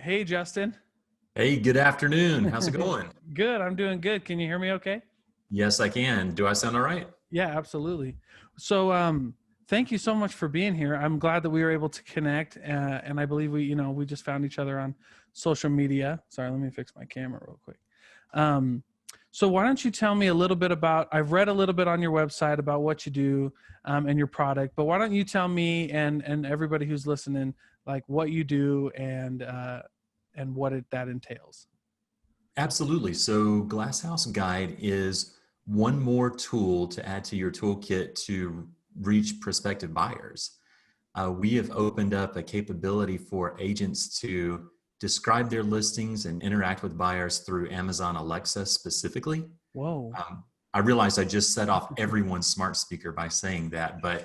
Hey, Justin. Hey, good afternoon. How's it going? Good. I'm doing good. Can you hear me okay? Yes, I can. Do I sound all right? Yeah, absolutely. So, thank you so much for being here. I'm glad that we were able to connect. And I believe we just found each other on social media. Sorry, let me fix my camera real quick. Um, so why don't you tell me a little bit about, I've read a little bit on your website about what you do, and your product, but why don't you tell me and everybody who's listening, like what you do and what that entails. Absolutely. So, Glasshouse Guide is one more tool to add to your toolkit to reach prospective buyers. We have opened up a capability for agents to describe their listings and interact with buyers through Amazon Alexa specifically. Whoa. I realize I just set off everyone's smart speaker by saying that, but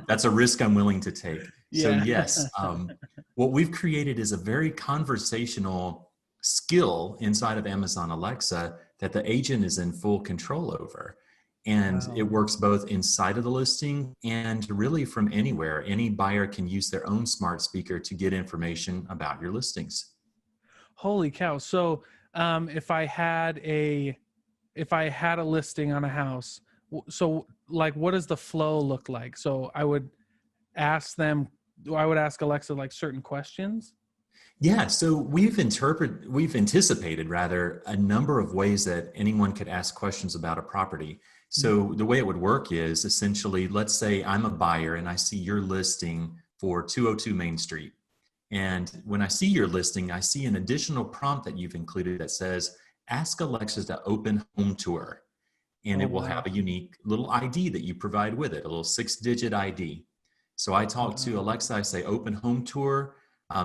that's a risk I'm willing to take. So, Yeah. yes, what we've created is a very conversational skill inside of Amazon Alexa that the agent is in full control over. And it Wow. works both inside of the listing and really from anywhere. Any buyer can use their own smart speaker to get information about your listings. Holy cow. So, if I had a listing on a house, so like what does the flow look like? So I would ask Alexa like certain questions. Yeah, so we've anticipated rather a number of ways that anyone could ask questions about a property. So the way it would work is essentially, let's say I'm a buyer and I see your listing for 202 Main Street. And when I see your listing, I see an additional prompt that you've included that says, ask Alexa to open home tour. And Oh, it will have wow. a unique little ID that you provide with it, a little 6-digit ID. So I talk to Wow. Alexa, I say, open home tour.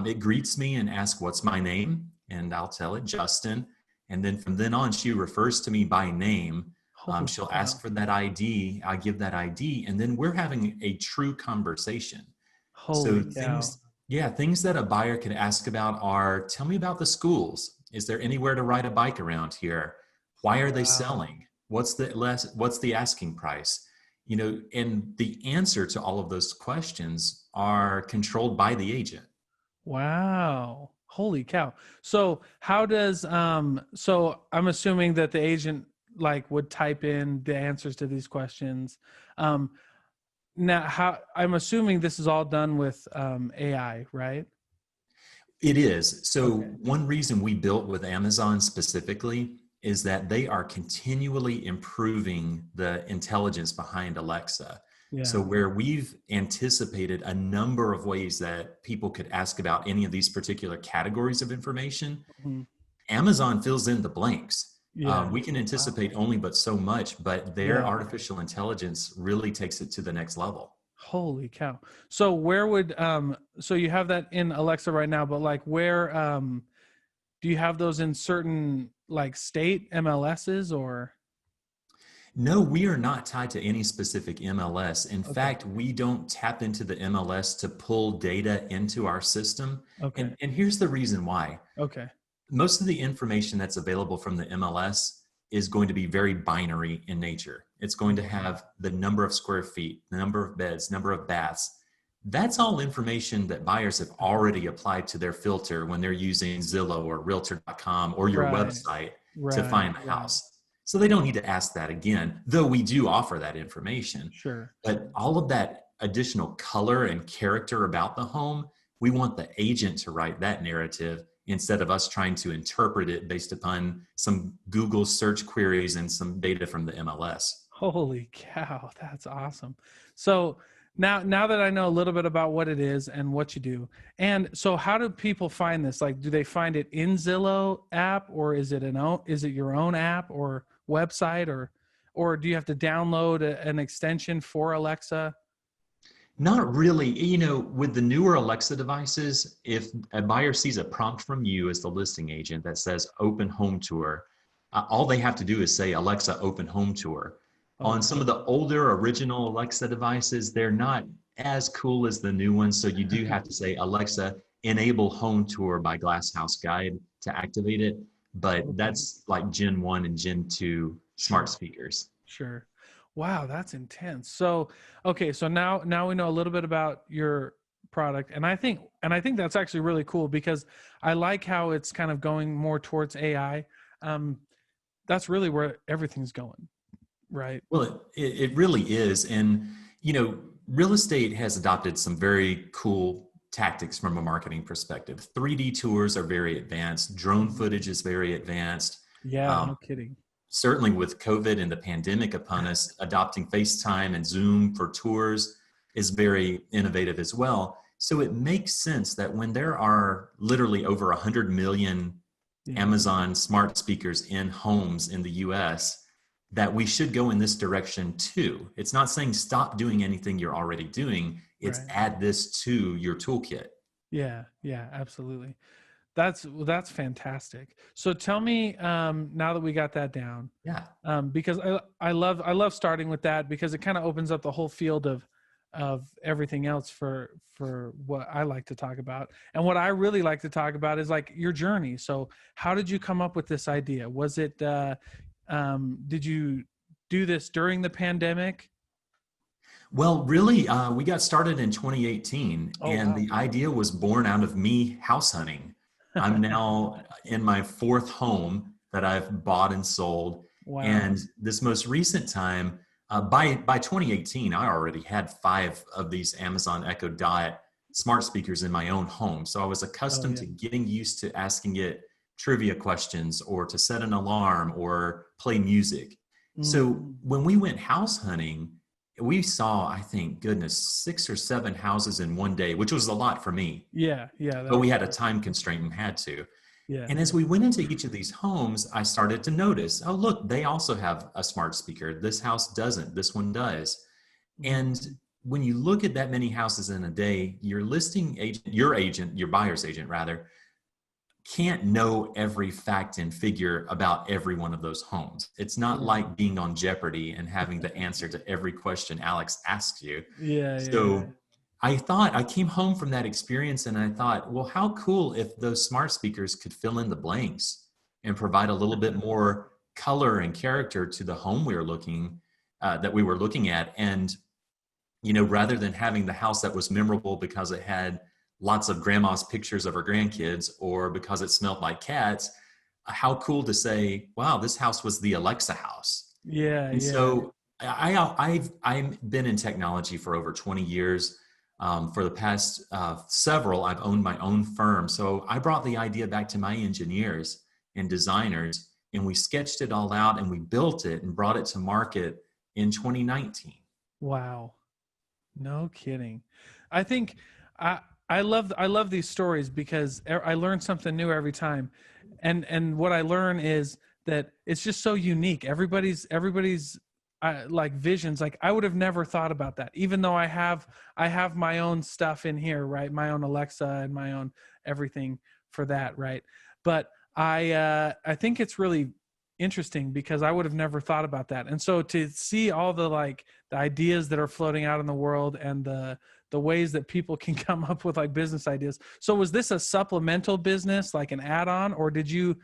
It greets me and asks, what's my name? And I'll tell it, Justin. And then from then on, she refers to me by name. Holy She'll ask cow. for that ID. I give that ID. And then we're having a true conversation. So Holy cow. things that a buyer could ask about are, tell me about the schools. Is there anywhere to ride a bike around here? Why are they Wow. selling? What's the asking price? And the answer to all of those questions are controlled by the agent. Wow. Holy cow. So how does so I'm assuming that the agent like would type in the answers to these questions. Um Now how I'm assuming this is all done with AI, right? It is. So Okay. one reason we built with Amazon specifically is that they are continually improving the intelligence behind Alexa. So Yeah. where we've anticipated a number of ways that people could ask about any of these particular categories of information, Mhm. Amazon fills in the blanks. Yeah. We can Wow. anticipate only but so much, but their Yeah. artificial intelligence really takes it to the next level. Holy cow. So where would so you have that in Alexa right now, but like where do you have those in certain like state MLSs or No, we are not tied to any specific MLS. In okay. fact, we don't tap into the MLS to pull data into our system. Okay. And here's the reason why. Okay. Most of the information that's available from the MLS is going to be very binary in nature. It's going to Yeah. have the number of square feet, the number of beds, number of baths. That's all information that buyers have already applied to their filter when they're using Zillow or Realtor.com or your Right. website to Right. find the Right. house. So they don't need to ask that again, though we do offer that information. Sure. But all of that additional color and character about the home, we want the agent to write that narrative instead of us trying to interpret it based upon some Google search queries and some data from the MLS. Holy cow, that's awesome. So now that I know a little bit about what it is and what you do, and so how do people find this? Like, do they find it in Zillow app, or is it your own app or website, or do you have to download an extension for Alexa? Not really. With the newer Alexa devices, if a buyer sees a prompt from you as the listing agent that says open home tour, all they have to do is say, Alexa, open home tour. On Okay. some of the older original Alexa devices, they're not as cool as the new ones. So you do have to say, Alexa, enable home tour by Glass House Guide to activate it. But Okay. that's like Gen 1 and Gen 2 smart Sure. speakers. Sure. Wow, that's intense. So, okay, so now we know a little bit about your product. And I think that's actually really cool because I like how it's kind of going more towards AI. That's really where everything's going, right? Well, it really is. And, real estate has adopted some very cool tactics from a marketing perspective. 3D tours are very advanced. Drone Mhm. footage is very advanced. Yeah, Um, no kidding. Certainly with COVID and the pandemic upon us, adopting FaceTime and Zoom for tours is very innovative as well. So it makes sense that when there are literally over 100 million Yeah, Amazon smart speakers in homes in the US, that we should go in this direction too. It's not saying stop doing anything you're already doing, it's right. add this to your toolkit. Yeah, yeah, absolutely. That's fantastic. So tell me, now that we got that down, Yeah. because I love starting with that because it kind of opens up the whole field of everything else for what I like to talk about. And what I really like to talk about is like your journey. So how did you come up with this idea? Was it did you do this during the pandemic? Well, really, we got started in 2018, Oh and wow. the idea was born out of me house hunting. I'm now in my fourth home that I've bought and sold, Wow. and this most recent time, by 2018, I already had 5 of these Amazon Echo Dot smart speakers in my own home. So I was Oh accustomed yeah. to getting used to asking it trivia questions, or to set an alarm, or play music. Mm. So when we went house hunting, we saw, I think, goodness, 6 or 7 houses in one day, which was a lot for me, Yeah, yeah, but we that's had a time constraint and had to. yeah. And as we went into each of these homes, I started to notice, oh, look, they also have a smart speaker. This house doesn't, this one does. And Mm. when you look at that many houses in a day, your agent, your buyer's agent rather, can't know every fact and figure about every one of those homes. It's not Yeah. like being on Jeopardy and having the answer to every question Alex asks you. Yeah, yeah, yeah. So I came home from that experience and I thought, well, how cool if those smart speakers could fill in the blanks and provide a little bit more color and character to the home that we were looking at. And rather than having the house that was memorable because it had lots of grandma's pictures of her grandkids, or because it smelled like cats, how cool to say, wow, this house was the Alexa house. Yeah, And yeah. so I've been in technology for over 20 years. For the past several, I've owned my own firm. So I brought the idea back to my engineers and designers, and we sketched it all out and we built it and brought it to market in 2019. Wow. No kidding. I think I I love these stories because I learn something new every time. And what I learn is that it's just so unique. Everybody's like visions. Like I would have never thought about that, even though I have my own stuff in here, right? My own Alexa and my own everything for that, right? But I think it's really interesting because I would have never thought about that. And so to see all the like the ideas that are floating out in the world and the ways that people can come up with like business ideas. So was this a supplemental business, like an add-on, or did you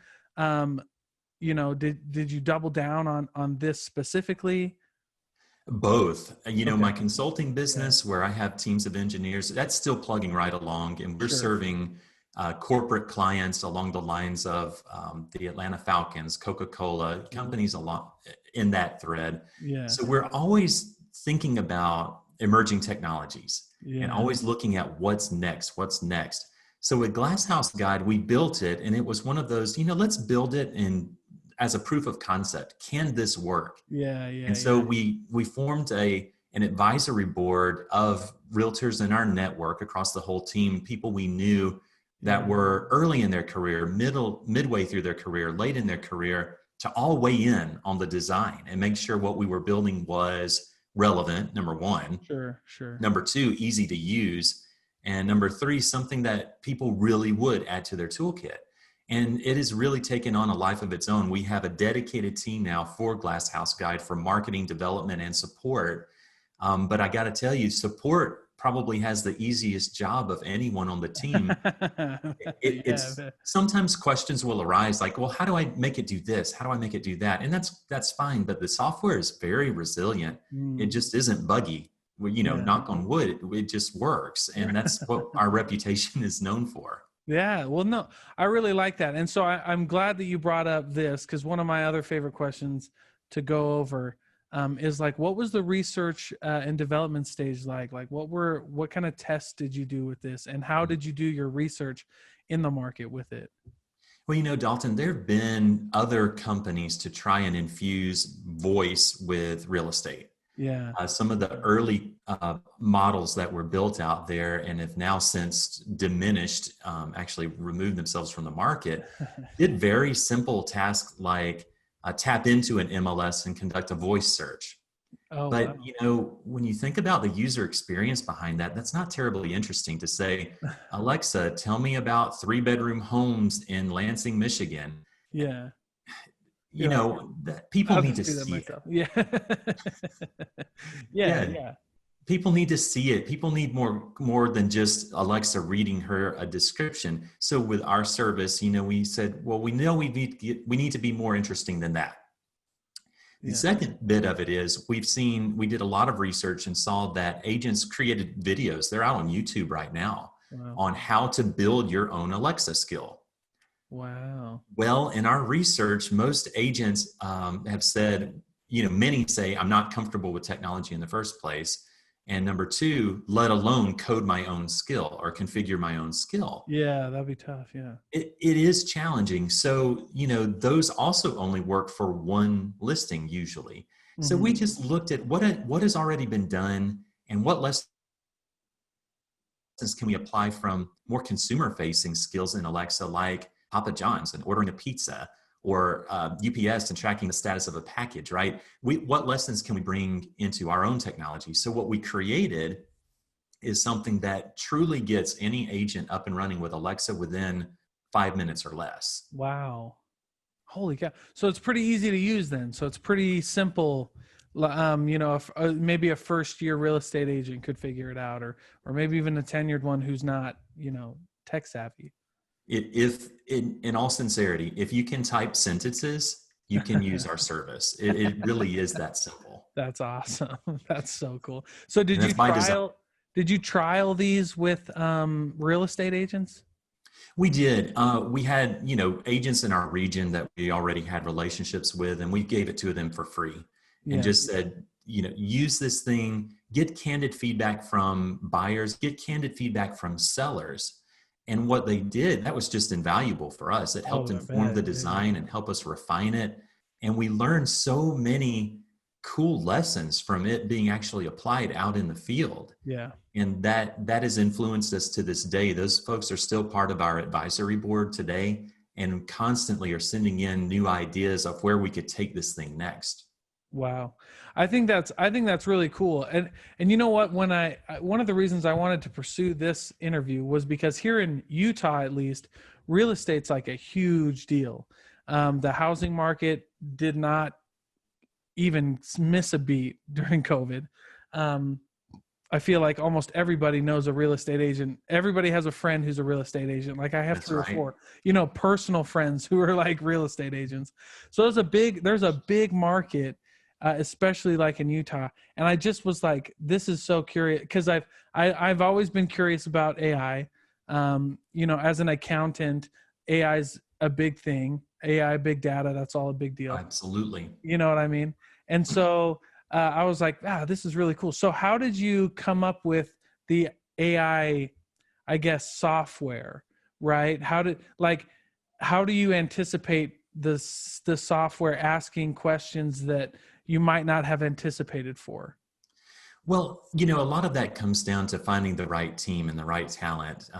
did you double down on this specifically? Both. Okay. My consulting Yeah. business, where I have teams of engineers, that's still plugging right along, and we're Sure. serving corporate clients along the lines of the Atlanta Falcons, Coca-Cola, Cool. companies along in that thread. Yeah. So we're always thinking about emerging technologies and Yeah. always looking at what's next, what's next. So with Glasshouse Guide, we built it, and it was one of those, let's build it and as a proof of concept. Can this work? Yeah. Yeah. And so Yeah. we formed an advisory board of realtors in our network across the whole team, people we knew that Yeah. were early in their career, midway through their career, late in their career, to all weigh in on the design and make sure what we were building was relevant, number one. Sure. Sure. Number two, easy to use. And number three, something that people really would add to their toolkit. And it has really taken on a life of its own. We have a dedicated team now for Glasshouse Guide for marketing, development, and support. But I got to tell you, support probably has the easiest job of anyone on the team. Yeah. It's sometimes questions will arise like, well, how do I make it do this? How do I make it do that? And that's fine. But the software is very resilient. It Mm. just isn't buggy well, Yeah. knock on wood, it just works. And that's what our reputation is known for. Yeah, well, no, I really like that. And so I'm glad that you brought up this, because one of my other favorite questions to go over is like, what was the research and development stage like? Like, what kind of tests did you do with this, and how did you do your research in the market with it? Well, Dalton, there have been other companies to try and infuse voice with real estate. Yeah. Some of the early models that were built out there and have now since diminished, actually removed themselves from the market, did very simple tasks like tap into an MLS and conduct a voice search. Oh, But wow. when you think about the user experience behind that, that's not terribly interesting to say, Alexa, tell me about 3-bedroom homes in Lansing, Michigan. Yeah. You're like, That people I'll need to just do that see it. myself. Yeah. Yeah. Yeah, Yeah. people need to see it. People need more than just Alexa reading her a description. So with our service, we said, well, we know we need to be more interesting than that. The Yeah. second bit of it is we did a lot of research and saw that agents created videos. They're out on YouTube right now Wow. on how to build your own Alexa skill. Wow. Well, in our research, most agents have said, many say, I'm not comfortable with technology in the first place. And number two, let alone code my own skill or configure my own skill. Yeah, that'd be tough. Yeah. It is challenging. So, those also only work for one listing usually. So we just looked at what has already been done and what lessons can we apply from more consumer facing skills in Alexa, like Papa John's and ordering a pizza, or UPS and tracking the status of a package, right? What lessons can we bring into our own technology? So what we created is something that truly gets any agent up and running with Alexa within 5 minutes or less. Wow. Holy cow. So it's pretty easy to use then. So it's pretty simple. Maybe a first year real estate agent could figure it out, or maybe even a tenured one who's not, tech savvy. If in all sincerity, if you can type sentences, you can use our service. It really is that simple. That's awesome. That's so cool. So And that's by design. did you trial these with real estate agents? We did. We had, agents in our region that we already had relationships with, and we gave it to them for free and just said, use this thing, get candid feedback from buyers, get candid feedback from sellers. And what they did, that was just invaluable for us. It helped inform the design and help us refine it. And we learned so many cool lessons from it being actually applied out in the field. Yeah. And that has influenced us to this day. Those folks are still part of our advisory board today and constantly are sending in new ideas of where we could take this thing next. Wow. I think that's really cool. And you know what, one of the reasons I wanted to pursue this interview was because here in Utah, at least, real estate's like a huge deal. The housing market did not even miss a beat during COVID. I feel like almost everybody knows a real estate agent. Everybody has a friend who's a real estate agent. Like I have That's 3 right. or 4, personal friends who are like real estate agents. So there's a big market, especially like in Utah. And I just was like, this is so curious, because I've always been curious about AI. As an accountant, AI is a big thing. AI, big data, that's all a big deal. Absolutely. You know what I mean? And so I was like, this is really cool. So how did you come up with the AI, I guess, software, right? How do you anticipate the software asking questions that you might not have anticipated for? Well, a lot of that comes down to finding the right team and the right talent.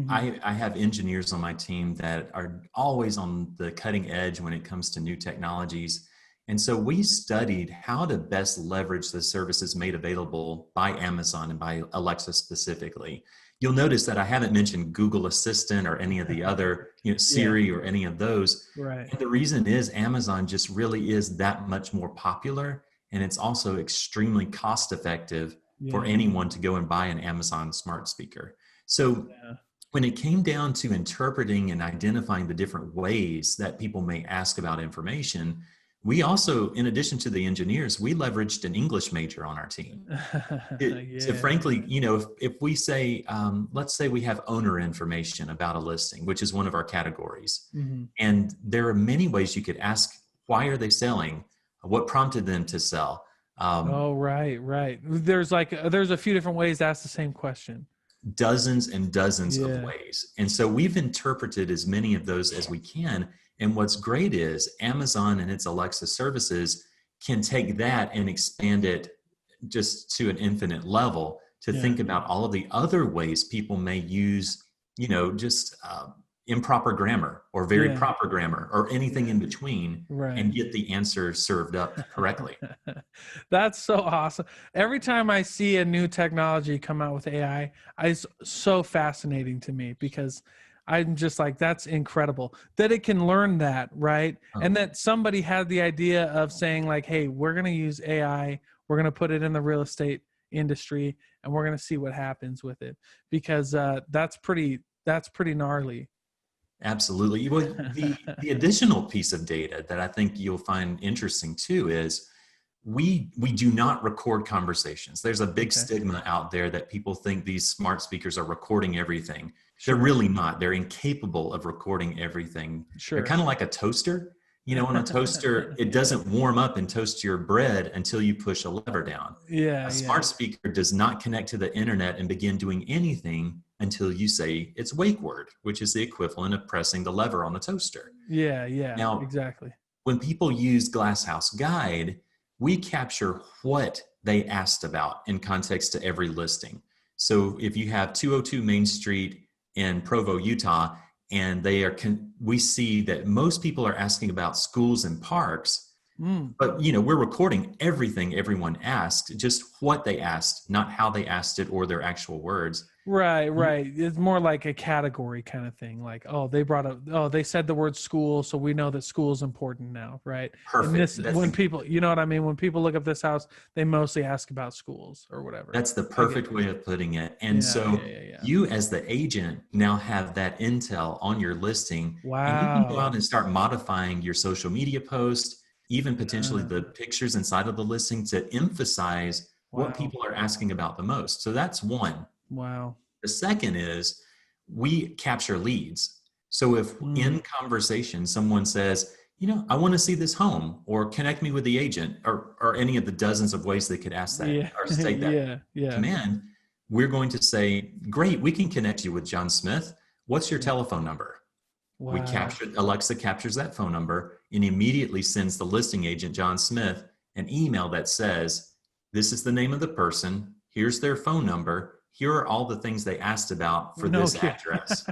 I have engineers on my team that are always on the cutting edge when it comes to new technologies. And so we studied how to best leverage the services made available by Amazon and by Alexa specifically. You'll notice that I haven't mentioned Google Assistant or any of the other, Siri or any of those. Right. And the reason is Amazon just really is that much more popular. And it's also extremely cost effective for anyone to go and buy an Amazon smart speaker. So when it came down to interpreting and identifying the different ways that people may ask about information, We also, in addition to the engineers, we leveraged an English major on our team. So Yeah. frankly, if we say, let's say we have owner information about a listing, which is one of our categories, Hmm. and there are many ways you could ask, why are they selling? What prompted them to sell? Oh, right, right. There's a few different ways to ask the same question. Dozens and dozens of Yeah. ways. And so we've interpreted as many of those as we can. And what's great is Amazon and its Alexa services can take that and expand it just to an infinite level to Yeah. think about all of the other ways people may use, just improper grammar or very Yeah. proper grammar or anything Yeah. in between Right. and get the answer served up correctly. That's so awesome. Every time I see a new technology come out with AI, it's so fascinating to me because I'm just like, that's incredible that it can learn that, right? And Oh, that somebody had the idea of saying, like, hey, we're going to use AI, we're going to put it in the real estate industry, and we're going to see what happens with it because that's pretty gnarly. absolutely. Well, the additional piece of data that I think you'll find interesting too is we do not record conversations. There's a big Okay. stigma out there that people think these smart speakers are recording everything. They're Sure. really not. They're incapable of recording everything. They're Sure. kind of like a toaster. On a toaster, it Yeah. doesn't warm up and toast your bread until you push a lever down. Yeah. A Yeah. smart speaker does not connect to the internet and begin doing anything until you say its wake word, which is the equivalent of pressing the lever on a toaster. Yeah. Yeah. Now, Exactly. when people use Glasshouse Guide, we capture what they asked about in context to every listing. So if you have 202 Main Street in Provo, Utah, and we see that most people are asking about schools and parks, Mm. but we're recording everything everyone asked, just what they asked, not how they asked it or their actual words. Right, right. It's more like a category kind of thing. Like, oh, they said the word school, so we know that school is important now, right? And Perfect. when people, you know what I mean? When people look up this house, they mostly ask about schools or whatever. That's the I get, perfect way of putting it. And yeah, so yeah, yeah, yeah. you, as the agent, now have that intel on your listing, and you can go out Wow. and start modifying your social media posts, even potentially Uh, the pictures inside of the listing to emphasize what wow. people are asking about the most. So that's one. Wow. The second is we capture leads. So if Mm. in conversation someone says, I want to see this home or connect me with the agent or any of the dozens of ways they could ask that Yeah. or state that Yeah. Yeah. command, we're going to say, great, we can connect you with John Smith. What's your Yeah. telephone number? Wow. Alexa captures that phone number and immediately sends the listing agent, John Smith, an email that says, this is the name of the person. Here's their phone number. Here are all the things they asked about for No this kid. address.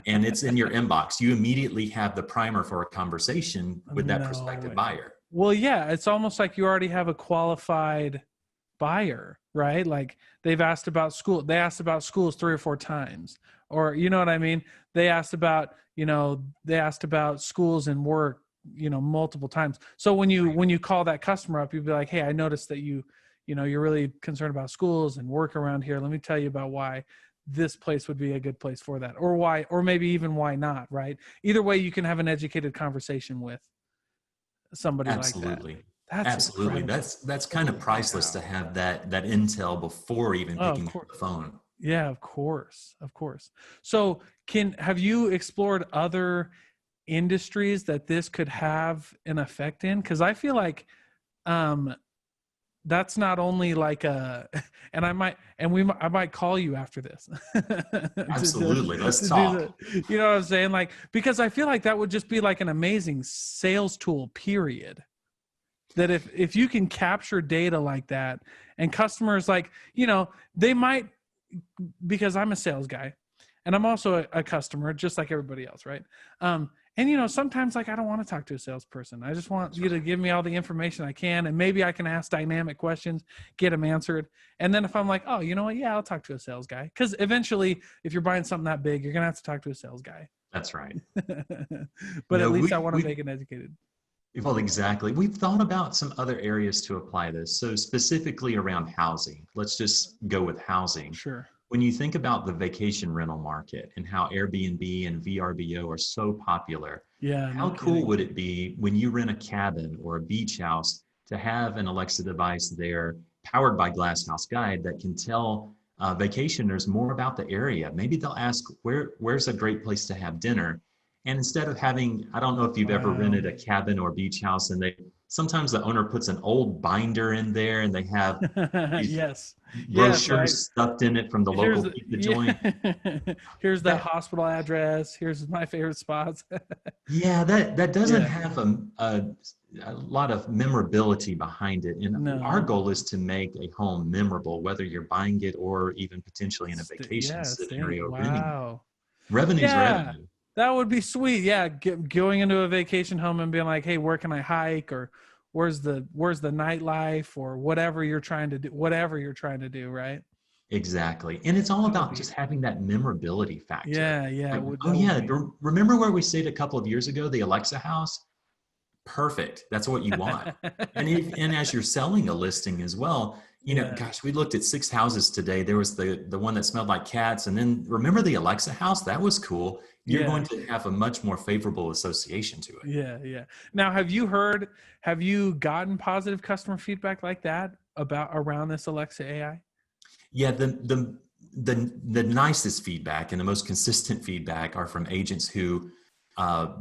And it's in your inbox. You immediately have the primer for a conversation with that No prospective way. buyer. Well, yeah, it's almost like you already have a qualified buyer, right? Like they've asked about school. They asked about schools 3 or 4 times, or you know what I mean? They asked about schools and work, multiple times. So when you call that customer up, you'd be like, hey, I noticed that you're really concerned about schools and work around here. Let me tell you about why this place would be a good place for that, or why, or maybe even why not, right? Either way, you can have an educated conversation with somebody like that. Absolutely. That's Absolutely. incredible. That's kind of Holy priceless to cow. have that intel before even Oh, of picking up course. the phone. Yeah, of course. Of course. So have you explored other industries that this could have an effect in? Because I feel like um that's not only like a and I might call you after this Absolutely. Let's to do talk. the, you know what I'm saying? Like, because I feel like that would just be like an amazing sales tool, period. That if you can capture data like that, and customers, like, they might, because I'm a sales guy and I'm also a customer just like everybody else, right? And sometimes, like, I don't want to talk to a salesperson. I just want That's you to right. give me all the information I can, and maybe I can ask dynamic questions, get them answered. And then if I'm like, oh, you know what, yeah, I'll talk to a sales guy, because eventually if you're buying something that big, you're gonna have to talk to a sales guy. That's right. But at least I We want to make it educated. well, exactly. We've thought about some other areas to apply this. So specifically around housing, let's just go with housing. Sure. when you think about the vacation rental market and how Airbnb and VRBO are so popular, Yeah, no how cool kidding. would it be when you rent a cabin or a beach house to have an Alexa device there powered by Glasshouse Guide that can tell vacationers more about the area? Maybe they'll ask, where's a great place to have dinner? And instead of having, I don't know if you've ever Wow. rented a cabin or beach house, and sometimes the owner puts an old binder in there and they have these Yes. Yes, right. brochures stuffed in it from the Here's local the, pizza yeah. joint. Here's that That hospital address. Here's my favorite spots. Yeah, that doesn't Yeah. have a lot of memorability behind it. And our No. goal is to make a home memorable, whether you're buying it or even potentially in a vacation Yeah, staying. scenario renting it. Wow. Revenue's Yeah. revenue. That would be sweet. Yeah, going into a vacation home and being like, "Hey, where can I hike?" or "Where's the nightlife?" or whatever you're trying to do. Whatever you're trying to do, right? Exactly. And it's all That would about be. just having that memorability factor. Yeah, yeah. Like, oh That would yeah, be. remember where we stayed a couple of years ago, the Alexa house? Perfect. That's what you want. And as you're selling a listing as well, Yeah. gosh, we looked at 6 houses today. There was the one that smelled like cats, and then remember the Alexa house? That was cool. You're Yeah. going to have a much more favorable association to it. Yeah, yeah. Now, have you gotten positive customer feedback like that about around this Alexa AI? Yeah, the nicest feedback and the most consistent feedback are from agents who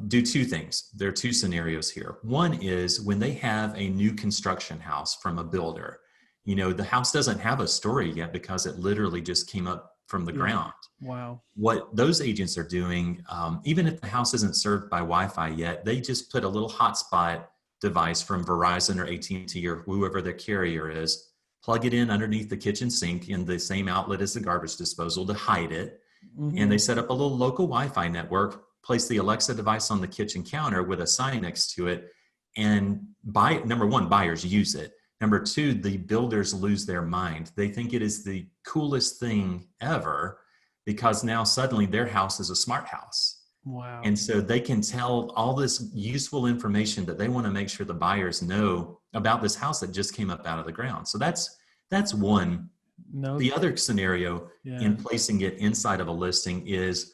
do two things. There are two scenarios here. One is when they have a new construction house from a builder. The house doesn't have a story yet because it literally just came up from the Yeah. ground. Wow. What those agents are doing, even if the house isn't served by Wi-Fi yet, they just put a little hotspot device from Verizon or AT&T or whoever their carrier is, plug it in underneath the kitchen sink in the same outlet as the garbage disposal to hide it. And Hmm. they set up a little local Wi-Fi network, place the Alexa device on the kitchen counter with a sign next to it, and number one, buyers use it. Number two, the builders lose their mind. They think it is the coolest thing ever because now suddenly their house is a smart house. Wow. And so they can tell all this useful information that they want to make sure the buyers know about this house that just came up out of the ground. So that's one. No. The other scenario Yeah. in placing it inside of a listing is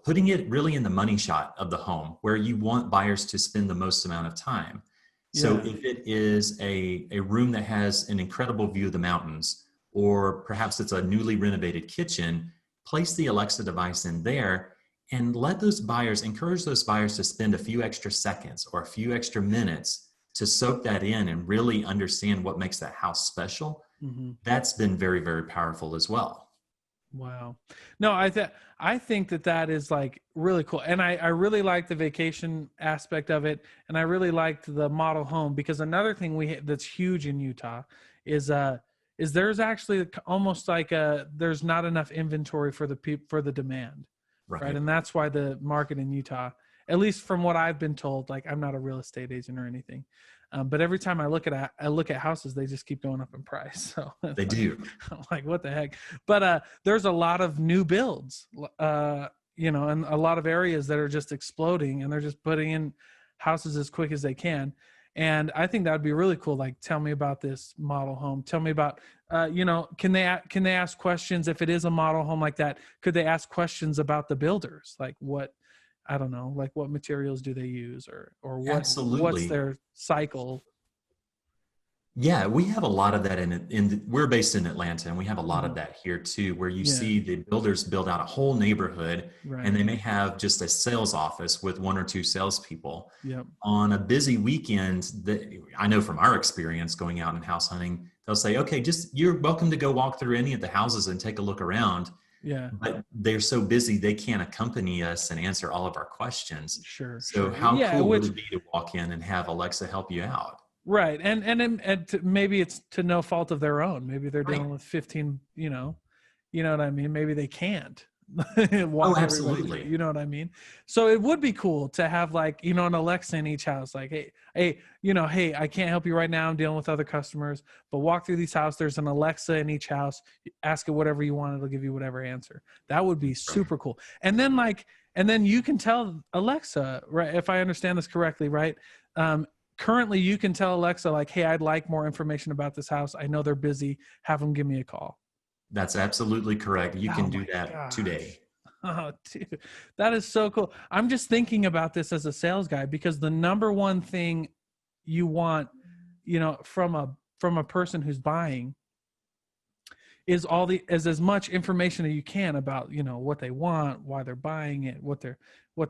putting it really in the money shot of the home where you want buyers to spend the most amount of time. So Yeah. if it is a room that has an incredible view of the mountains, or perhaps it's a newly renovated kitchen, place the Alexa device in there and encourage those buyers to spend a few extra seconds or a few extra minutes to soak that in and really understand what makes that house special. Hmm. That's been very, very powerful as well. Wow. No, I think that is like really cool. And I really like the vacation aspect of it. And I really liked the model home because another thing that's huge in Utah is there's actually almost like there's not enough inventory for the demand. Right. Right. And that's why the market in Utah, at least from what I've been told, like I'm not a real estate agent or anything. But every time I look at houses, they just keep going up in price. So They do. I'm like, what the heck? But there's a lot of new builds, and a lot of areas that are just exploding, and they're just putting in houses as quick as they can. And I think that would be really cool. Like, tell me about this model home. Tell me about, can they ask questions if it is a model home like that? Could they ask questions about the builders? Like what, I don't know, like what materials do they use or what's Absolutely. their cycle? Yeah, we have a lot of that we're based in Atlanta, and we have a lot of Mhm. that here too, where you Yeah, see the builders build out a whole neighborhood and right. they may have just a sales office with one or two salespeople. Yep. On a busy weekend, I know from our experience going out and house hunting, they'll say, okay, just you're welcome to go walk through any of the houses and take a look around. Yeah, But they're so busy, they can't accompany us and answer all of our questions. sure, So sure. how Yeah, cool would which it be to walk in and have Alexa help you out? right. Maybe it's to no fault of their own. Maybe they're Right. dealing with 15, you know what I mean? Maybe they can't Oh, walk everybody through, absolutely. you know what I mean? So it would be cool to have like, an Alexa in each house. Like, hey, I can't help you right now. I'm dealing with other customers, but walk through these houses. There's an Alexa in each house. Ask it whatever you want. It'll give you whatever answer. That would be Right. super cool. And then you can tell Alexa, right? If I understand this correctly, right? Currently you can tell Alexa like, hey, I'd like more information about this house. I know they're busy. Have them give me a call. That's absolutely correct. You Oh can do my that today. gosh. Oh, dude, that is so cool. I'm just thinking about this as a sales guy because the number one thing you want, from a person who's buying is as much information as you can about, what they want, why they're buying it, what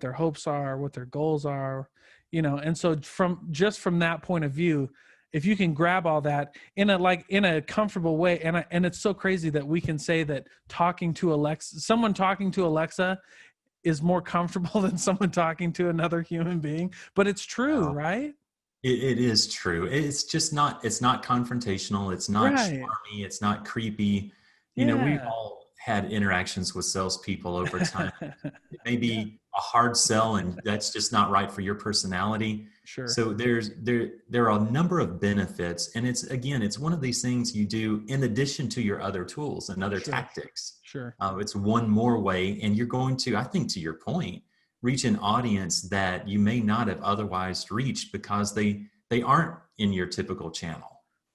their hopes are, what their goals are, and so from that point of view, if you can grab all that in a comfortable way, and it's so crazy that we can say that someone talking to Alexa is more comfortable than someone talking to another human being, but it's true, Wow. right? It is true. It's just not, it's not confrontational. It's not Right. charmy. It's not creepy. We've Yeah. all had interactions with salespeople over time. It may Yeah. be a hard sell and that's just not right for your personality. Sure. So there are a number of benefits. And it's one of these things you do in addition to your other tools and other Sure. tactics. Sure. It's one more way. And you're going to, I think to your point, reach an audience that you may not have otherwise reached because they aren't in your typical channel.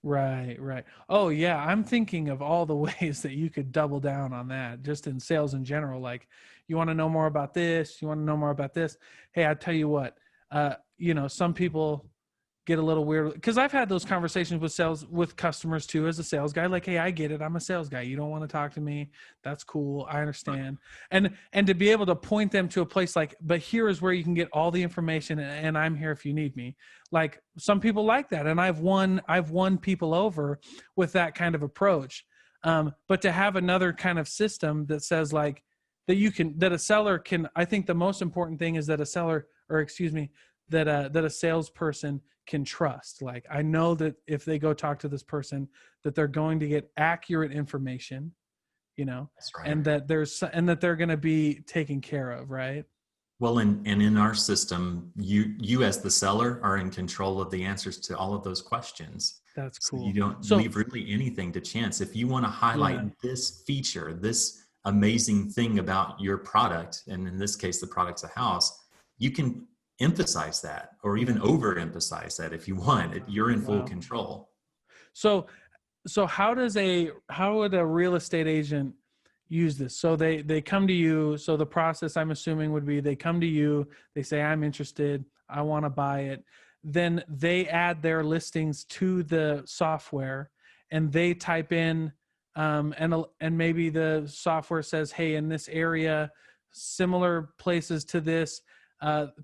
Right, right. Oh yeah, I'm thinking of all the ways that you could double down on that just in sales in general. Like, you want to know more about this, you want to know more about this. Hey, I tell you what, some people get a little weird because I've had those conversations with customers too as a sales guy. Like, hey, I get it. I'm a sales guy. You don't want to talk to me. That's cool. I Right. understand. And to be able to point them to a place like, but here is where you can get all the information, and I'm here if you need me. Like, some people like that. And I've won people over with that kind of approach. But to have another kind of system that says like that a seller can, I think the most important thing is that a seller, or excuse me, that a salesperson can trust. Like, I know that if they go talk to this person, that they're going to get accurate information, That's right. and that they're going to be taken care of. Right. Well, and in our system, you as the seller are in control of the answers to all of those questions. That's So you cool. don't So leave really anything to chance. If you want to highlight yeah, this feature, this amazing thing about your product, and in this case, the product's a house, you can emphasize that or even yeah. overemphasize that if you want. You're in full Wow. control. So how would a real estate agent use this? So they come to you. So the process, I'm assuming, would be they come to you, they say, I'm interested, I want to buy it. Then they add their listings to the software, and they type in, and maybe the software says, hey, in this area, similar places to this,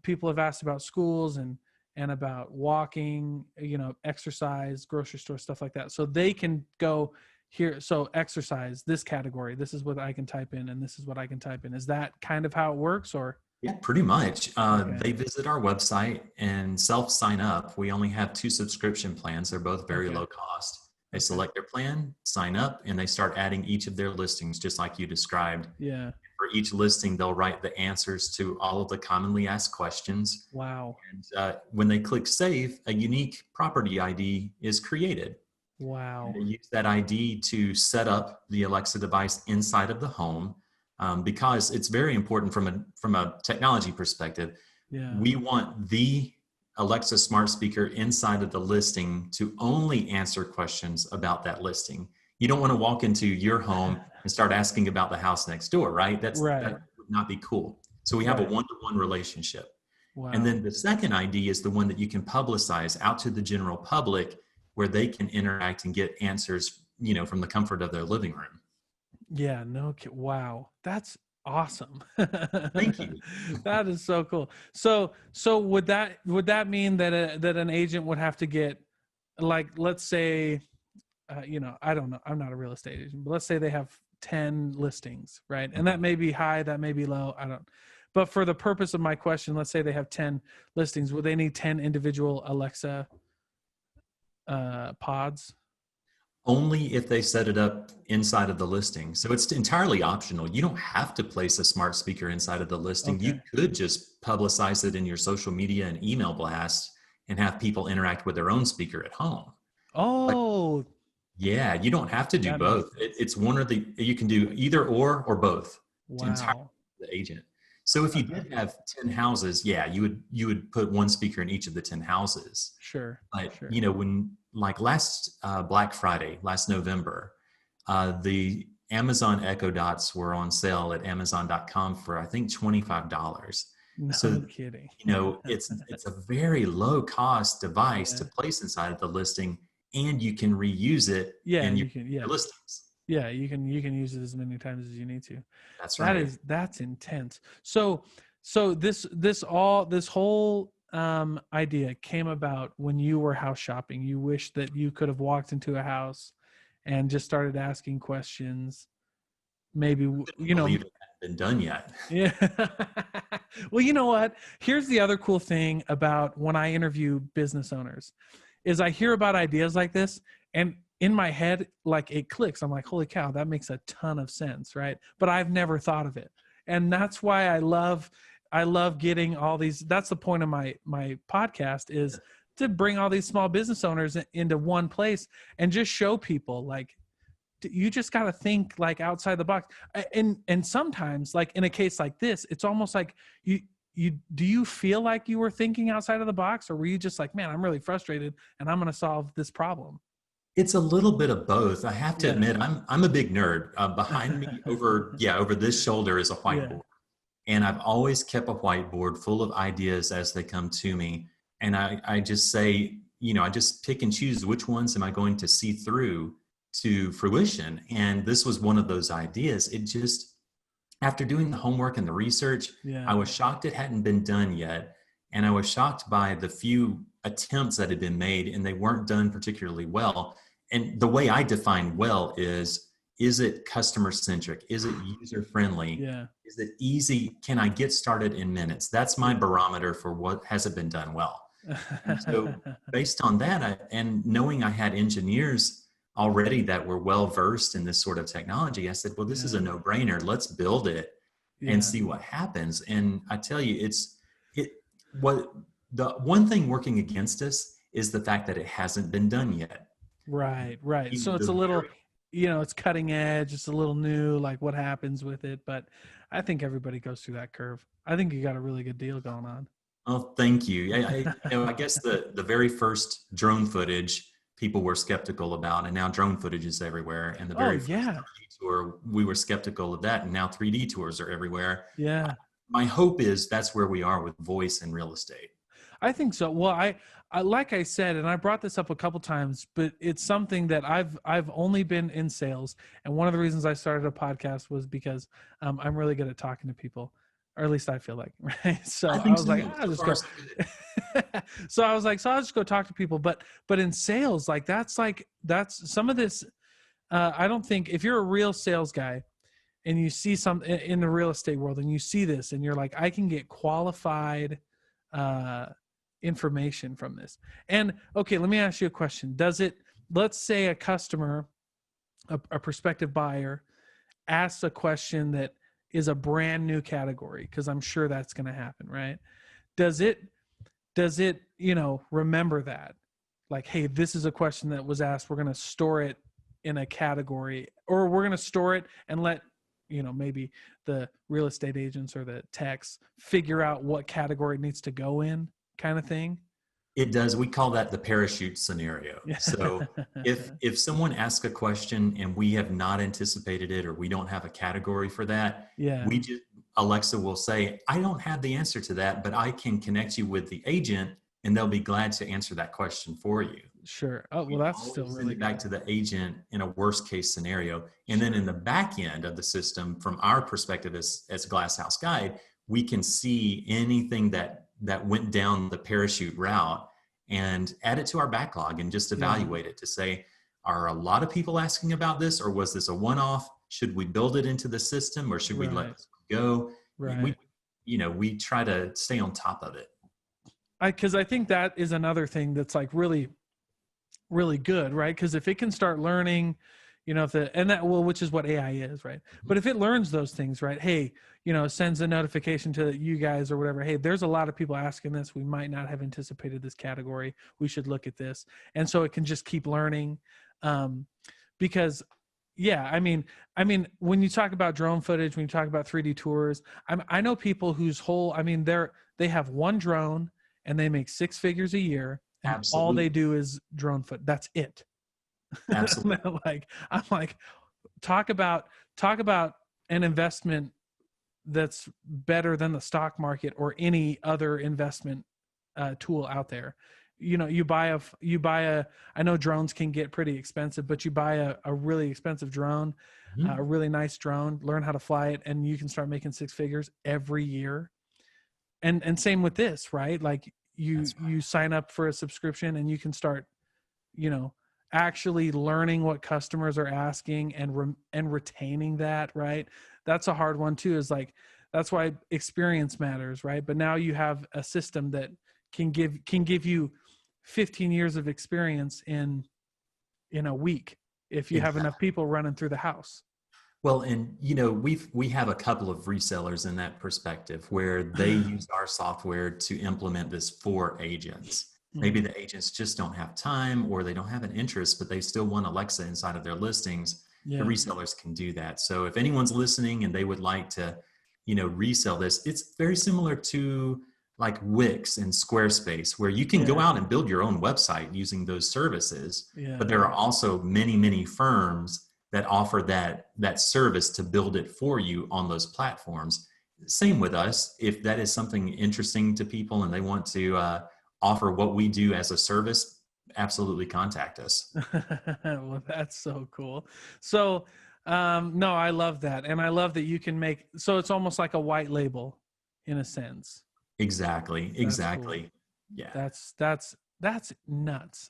people have asked about schools and about walking, exercise, grocery store, stuff like that. So they can go here. So exercise, this category, this is what I can type in, and this is what I can type in. Is that kind of how it works, or? Yeah, pretty much. Okay. They visit our website and self sign up. We only have 2 subscription plans. They're both very Okay. low cost. They Okay. select their plan, sign up, and they start adding each of their listings, just like you described. Yeah. For each listing, they'll write the answers to all of the commonly asked questions. Wow. And when they click save, a unique property ID is created. And Wow. they use that ID to set up the Alexa device inside of the home, because it's very important from a technology perspective. Yeah. We want the Alexa smart speaker inside of the listing to only answer questions about that listing. You don't want to walk into your home and start asking about the house next door, right? Right. That would not be cool. So we have a Right. one-to-one relationship. And Wow. then the second ID is the one that you can publicize out to the general public, where they can interact and get answers, from the comfort of their living room. Yeah. No. Wow. That's awesome. Thank you. That is so cool. So would that mean that an agent would have to get, like, let's say, I don't know, I'm not a real estate agent, but let's say they have 10 listings, right? And that may be high, that may be low. I don't, but for the purpose of my question, let's say they have 10 listings. Would they need 10 individual Alexa pods? Only if they set it up inside of the listing. So it's entirely optional. You don't have to place a smart speaker inside of the listing. You Okay. could just publicize it in your social media and email blasts and have people interact with their own speaker at home. Like, Oh, yeah, you don't have to do that makes both. sense. It's one or the, you can do either or both. It's entirely Wow. the agent. So if you did have 10 houses, yeah, you would put one speaker in each of the 10 houses. Sure. But Sure. when, like last Black Friday, last November, the Amazon Echo Dots were on sale at Amazon.com for, I think, $25. No So, kidding. it's a very low cost device to Yeah. place inside of the listing, and you can reuse it Yeah, in you can. your Yeah. listings. Yeah, you can use it as many times as you need to. That's right. That's intense. So this whole idea came about when you were house shopping. You wish that you could have walked into a house and just started asking questions. Maybe Believe it hadn't been done yet. yeah. Well, you know what? Here's the other cool thing about when I interview business owners is I hear about ideas like this, and in my head, like it clicks. I'm like, holy cow, that makes a ton of sense, right? But I've never thought of it. And that's why I love getting all these. That's the point of my podcast, is to bring all these small business owners into one place and just show people, like, you just got to think like outside the box. And sometimes, like in a case like this, it's almost like do you feel like you were thinking outside of the box, or were you just like, man, I'm really frustrated and I'm going to solve this problem? It's a little bit of both. I have to Yeah. admit, I'm a big nerd. Behind me, over this shoulder, is a Yeah. whiteboard, and I've always kept a whiteboard full of ideas as they come to me. And I just say, I just pick and choose which ones am I going to see through to fruition. And this was one of those ideas. It just, after doing the homework and the research, Yeah. I was shocked it hadn't been done yet. And I was shocked by the few attempts that had been made, and they weren't done particularly well. And the way I define well is it customer centric? Is it user friendly? Yeah. Is it easy? Can I get started in minutes? That's my barometer for what hasn't been done well. And so based on that, and knowing I had engineers already that were well versed in this sort of technology, I said, well, this is a no-brainer. Let's build it and Yeah. see what happens. And I tell you, the one thing working against us is the fact that it hasn't been done yet. Right. So it's a The little, very it's cutting edge. It's a little new, like what happens with it. But I think everybody goes through that curve. I think you got a really good deal going on. Oh, thank you. I guess the very first drone footage people were skeptical about, and now drone footage is everywhere. And the Oh very first yeah. 3D tour, we were skeptical of that, and now 3D tours are everywhere. Yeah. My hope is that's where we are with voice and real estate. I think so. Well, I like I said, and I brought this up a couple times, but it's something that I've only been in sales, and one of the reasons I started a podcast was because I'm really good at talking to people, or at least I feel like, right? So I I think was so. like, I'll just go. So I was like, so I'll just go talk to people. But in sales, that's some of this. I don't think if you're a real sales guy and you see some in the real estate world and you see this and you're like, I can get qualified information from this. And okay, let me ask you a question. Let's say a customer, a prospective buyer, asks a question that is a brand new category, because I'm sure that's going to happen, right? Does it, remember that? Like, hey, this is a question that was asked. We're going to store it in a category, or we're going to store it and let, maybe the real estate agents or the techs figure out what category it needs to go in, kind of thing. It does. We call that the parachute scenario. So if someone asks a question and we have not anticipated it, or we don't have a category for that, Yeah. Alexa will say, I don't have the answer to that, but I can connect you with the agent and they'll be glad to answer that question for you. Sure. Oh, well, that's still really send it back to the agent in a worst case scenario. And then in the back end of the system, from our perspective as Glass House Guide, we can see anything that went down the parachute route and add it to our backlog and just evaluate it to say, are a lot of people asking about this, or was this a one-off? Should we build it into the system, or should we let this go? Right. We try to stay on top of it. Because I think that is another thing that's like really, really good, right? Because if it can start learning, which is what AI is, right? But if it learns those things, right? Hey, sends a notification to you guys or whatever. Hey, there's a lot of people asking this. We might not have anticipated this category. We should look at this. And so it can just keep learning. Because yeah, I mean, when you talk about drone footage, when you talk about 3D tours, I know people whose they have one drone and they make 6 figures a year, and all they do is drone foot. That's it. Absolutely. I'm like, talk about an investment that's better than the stock market or any other investment tool out there. You buy a, I know drones can get pretty expensive, but you buy a really expensive drone, Mhm. a really nice drone, learn how to fly it, and you can start making six figures every year. And same with this, right? Like That's you sign up for a subscription and you can start, actually learning what customers are asking and retaining that, right? That's a hard one too, is like, that's why experience matters, right? But now you have a system that can give you 15 years of experience in a week if you have exactly. enough people running through the house. Well, and we have a couple of resellers in that perspective where they use our software to implement this for agents. Maybe Mhm. the agents just don't have time or they don't have an interest, but they still want Alexa inside of their listings. The Yeah. resellers can do that. So if anyone's listening and they would like to, resell this, it's very similar to like Wix and Squarespace, where you can go Yeah. out and build your own website using those services. But Yeah. there are also many, many firms that offer that service to build it for you on those platforms. Same with us. If that is something interesting to people and they want to offer what we do as a service, absolutely contact us. Well, that's so cool. So, no, I love that. And I love that you can make, so it's almost like a white label in a sense. Exactly. That's cool. Exactly. Yeah. That's nuts.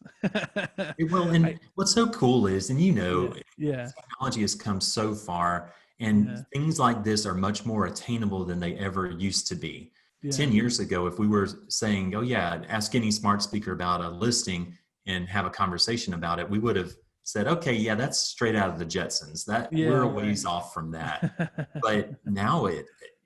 Well, and I, what's so cool is, and yeah, yeah, technology has come so far, and yeah, things like this are much more attainable than they ever used to be. yeah, 10 years ago, if we were saying, oh, yeah, ask any smart speaker about a listing and have a conversation about it, we would have said, okay, yeah, that's straight out of the Jetsons. That we're yeah, a right. ways off from that. But now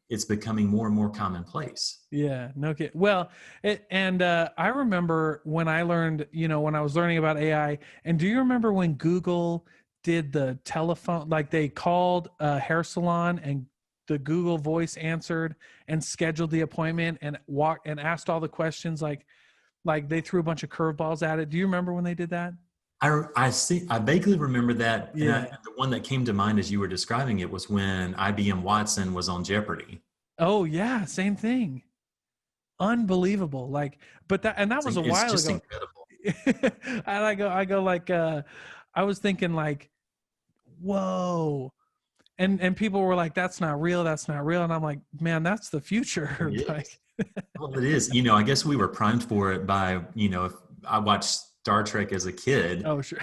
it's becoming more and more commonplace. Yeah, no kid. Well, I remember when I learned, when I was learning about AI. And do you remember when Google did the telephone, like they called a hair salon and the Google voice answered and scheduled the appointment and walked and asked all the questions, like they threw a bunch of curveballs at it. Do you remember when they did that? I see. I vaguely remember that, and Yeah. the one that came to mind as you were describing it was when IBM Watson was on Jeopardy. Oh yeah, same thing. Unbelievable. Like, but that was a It's while just ago. incredible. And I go like, I was thinking like, whoa. And people were like, that's not real. That's not real. And I'm like, man, that's the future. It Like, is. Well, it is. I guess we were primed for it by, if I watched Star Trek as a kid, oh, sure.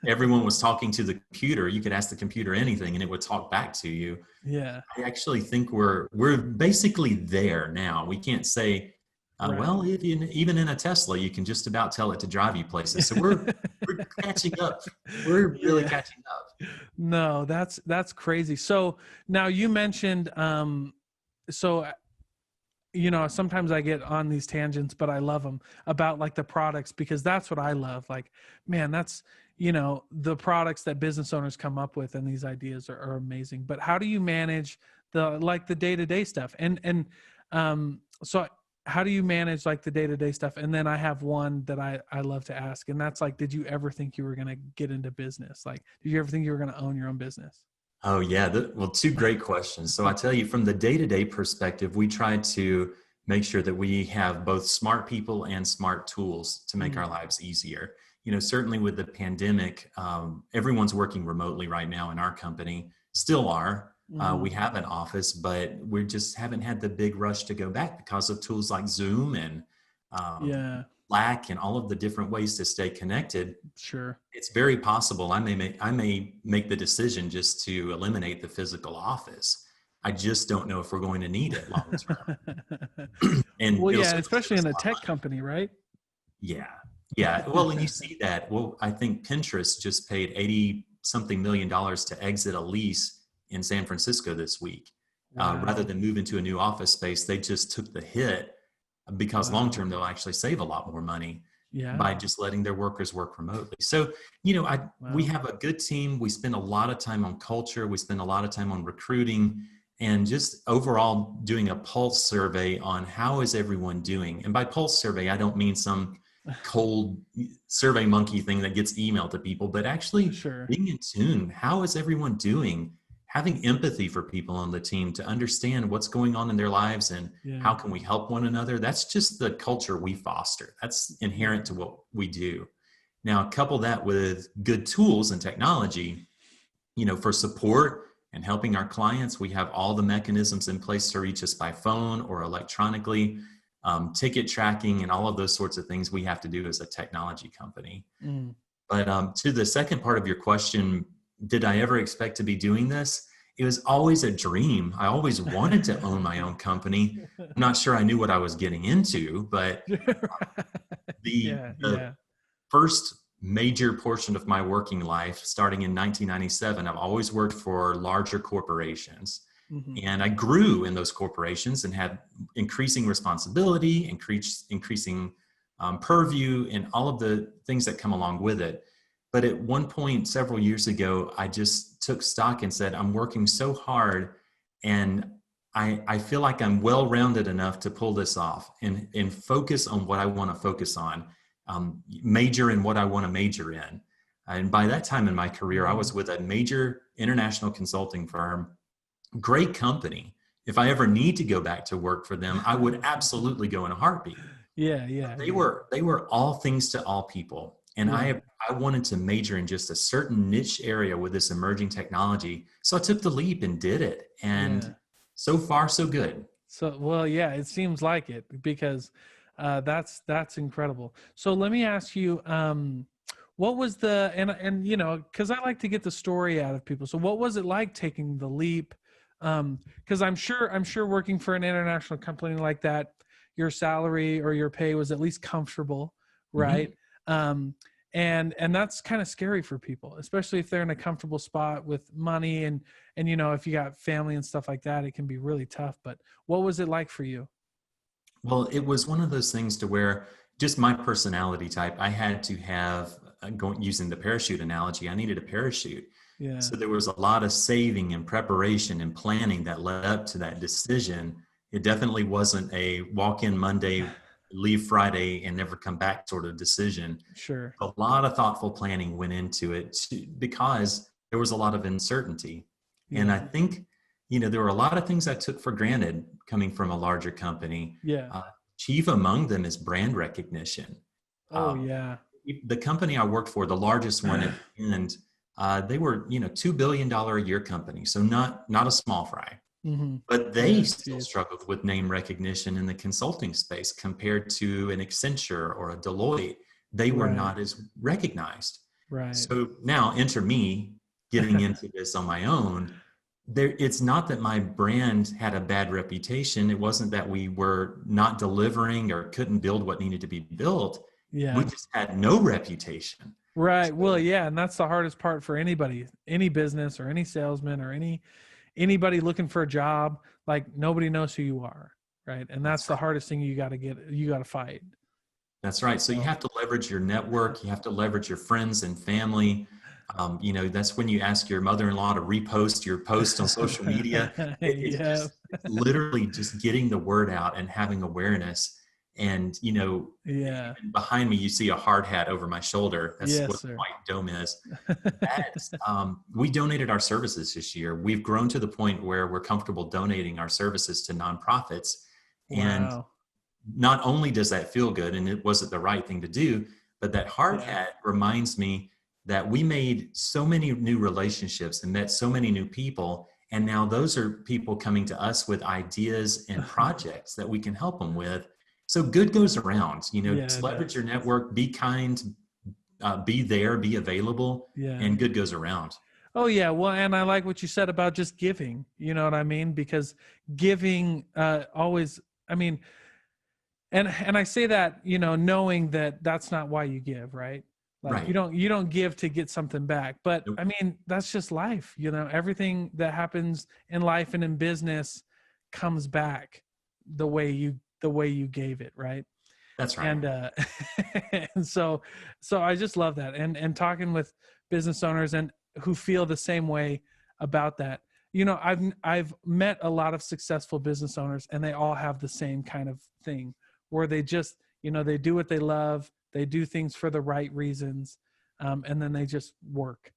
everyone was talking to the computer. You could ask the computer anything and it would talk back to you. Yeah. I actually think we're basically there now. We can't say, Right. well, even in a Tesla, you can just about tell it to drive you places. So we're catching up. We're really Yeah. catching up. No, that's crazy. So now you mentioned, so sometimes I get on these tangents, but I love them about like the products, because that's what I love. Like, man, that's, the products that business owners come up with, and these ideas are amazing. But how do you manage the day-to-day stuff? So how do you manage like the day-to-day stuff? And then I have one that I love to ask, and that's like, did you ever think you were going to get into business? Like, did you ever think you were going to own your own business? Oh, yeah. Well, two great questions. So I tell you, from the day-to-day perspective, we try to make sure that we have both smart people and smart tools to make our Mm, lives easier. Certainly with the pandemic, everyone's working remotely right now in our company, still are. mm-hmm. We have an office, but we just haven't had the big rush to go back because of tools like Zoom and Yeah, Slack and all of the different ways to stay connected. sure. It's very possible I may make the decision just to eliminate the physical office. I just don't know if we're going to need it long term, and Well, it'll yeah, certainly save especially us in a a lot of tech money. company, right? Yeah, yeah. Well, and you see that. Well, I think Pinterest just paid 80 something million dollars to exit a lease in San Francisco this week. Rather Wow. than move into a new office space, they just took the hit because long Wow. term they'll actually save a lot more money Yeah. by just letting their workers work remotely. So, we Wow. have a good team. We spend a lot of time on culture. We spend a lot of time on recruiting and just overall doing a pulse survey on how is everyone doing. And by pulse survey, I don't mean some cold survey monkey thing that gets emailed to people, but actually Sure. being in tune. How is everyone doing? Having empathy for people on the team to understand what's going on in their lives and Yeah. how can we help one another. That's just the culture we foster. That's inherent to what we do. Now, couple that with good tools and technology, for support and helping our clients. We have all the mechanisms in place to reach us by phone or electronically, ticket tracking and all of those sorts of things we have to do as a technology company. Mm. But to the second part of your question, did I ever expect to be doing this? It was always a dream. I always wanted to own my own company. I'm not sure I knew what I was getting into, but the, Yeah. the Yeah. first major portion of my working life, starting in 1997, I've always worked for larger corporations. Hmm. And I grew in those corporations and had increasing responsibility, increasing purview, and all of the things that come along with it. But at one point, several years ago, I just took stock and said, I'm working so hard and I feel like I'm well-rounded enough to pull this off and focus on what I want to focus on, major in what I want to major in. And by that time in my career, I was with a major international consulting firm, great company. If I ever need to go back to work for them, I would absolutely go in a heartbeat. Yeah. Yeah. They were all things to all people. And Yeah. I wanted to major in just a certain niche area with this emerging technology. So I took the leap and did it. And Yeah. so far, so good. So, well, yeah, it seems like it because that's incredible. So let me ask you, what was the and because I like to get the story out of people. So what was it like taking the leap? Because I'm sure working for an international company like that, your salary or your pay was at least comfortable, Mhm. right? Um, and that's kind of scary for people, especially if they're in a comfortable spot with money and if you got family and stuff like that, it can be really tough. But what was it like for you? Well, it was one of those things to where just my personality type, I had to have, using the parachute analogy, I needed a parachute. Yeah. So there was a lot of saving and preparation and planning that led up to that decision. It definitely wasn't a walk in Monday, leave Friday, and never come back sort of decision. Sure. A lot of thoughtful planning went into it because there was a lot of uncertainty. And I Yeah. think, there were a lot of things I took for granted coming from a larger company. Yeah. Uh, Chief among them is brand recognition. Oh Um, yeah. the company I worked for, the largest one at the end, they were, $2 billion a year company. So not a small fry, Hmm. but they Yeah. still Geez. struggled with name recognition in the consulting space compared to an Accenture or a Deloitte. They were Right. not as recognized. Right. So now enter me getting into this on my own. It's not that my brand had a bad reputation. It wasn't that we were not delivering or couldn't build what needed to be built. We Yeah. just had no reputation. Right. Well, So yeah, and that's the hardest part for anybody, any business or any salesman or anybody looking for a job. Like nobody knows who you are, right? And that's that's the right. hardest thing you got to fight. That's right. So you So, have to leverage your network. You have to leverage your friends and family. That's when you ask your mother-in-law to repost your post on social media. yeah. It's literally just getting the word out and having awareness. And, Yeah. even behind me, you see a hard hat over my shoulder. That's Yes, what the sir. white dome is. We donated our services this year. We've grown to the point where we're comfortable donating our services to nonprofits. And Wow. not only does that feel good, and it wasn't the right thing to do, but that hard Yeah. hat reminds me that we made so many new relationships and met so many new people. And now those are people coming to us with ideas and projects that we can help them with. So good goes around, Yeah, just it leverage does. your network, be kind, be there, be available, Yeah. and good goes around. Oh yeah, well, and I like what you said about just giving. You know what I mean? Because giving always, I mean, and I say that, knowing that that's not why you give, right? Like Right. you don't give to get something back. But Nope. I mean, that's just life. Everything that happens in life and in business comes back the way you gave it, right? That's right. And and so I just love that. And talking with business owners and who feel the same way about that. I've met a lot of successful business owners and they all have the same kind of thing where they just, they do what they love, They do things for the right reasons, and then they just work.